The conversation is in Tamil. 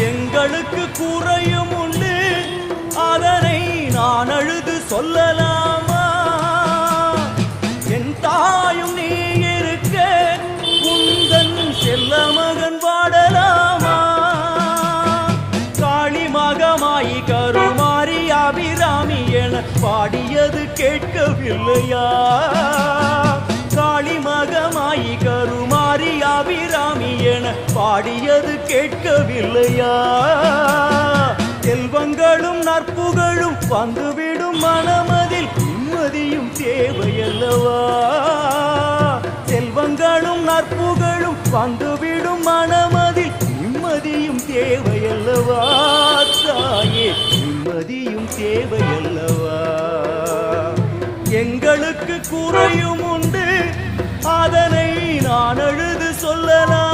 எங்களுக்கு குறையும் உண்டு, அதனை நான் அழுது சொல்லலாமா? என் தாயும் நீ இருக்க உந்தன் செல்ல மகன் வாடலாமா? காளி மகமாயி கருமாரி அபிராமி என பாடியது கேட்கவில்லையா? காளி மகமாயி கருமாரி அபிராமி என பாடியது கேட்கவில்லையா? செல்வங்களும் நற்புகழும் வந்துவிடும் மனமதில் நிம்மதியும் தேவையல்லவா? செல்வங்களும் நற்புகழும் வந்துவிடும் மனமதில் நிம்மதியும் தேவையல்லவா? தாயே நிம்மதியும் தேவையல்லவா? எங்களுக்கு குறையும் உண்டு, அதனை நான் அழுது சொல்லலாம்.